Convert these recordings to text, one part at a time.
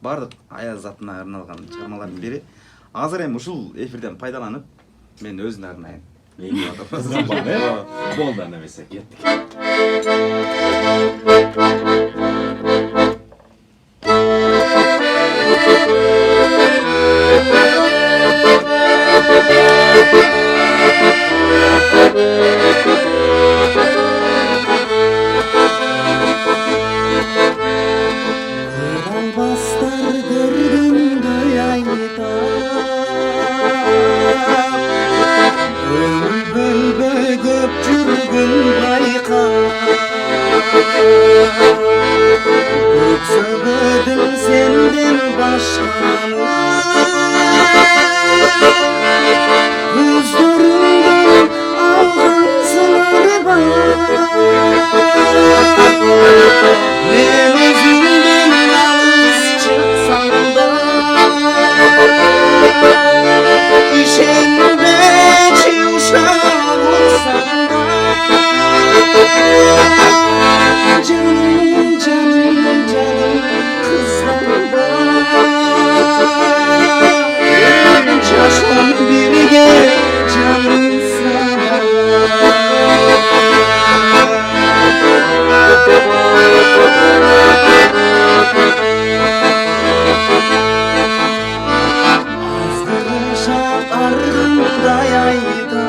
бардык аяз затына арналган чыгармалардын бири. Азыр эми ушул эфирден пайдаланып мен өзүнө арнайын. Boldan demesek yettik. Bastar gördüğümde yayda Bülbül göpçürgün bayka Öksöbödüm senden başkanı Gözlerinden algan sınırı var Ben özümden yalnız çıksam da İşemde uşak olsam da Canım canım canım kızlarımda Yaşam birge canım sana Azgırışak ardında yayda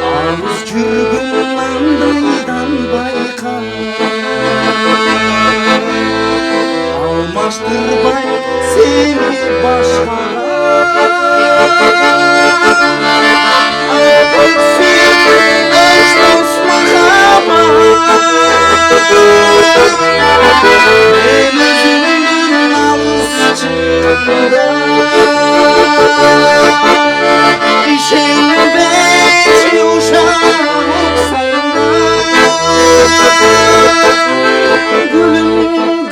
Ağız kürgün mandaydan bayka Almaştır bay seni başkana Artık sen eş dost makamı Ben özümden alız çıktığımda İşemde uşak olsam da Gülüm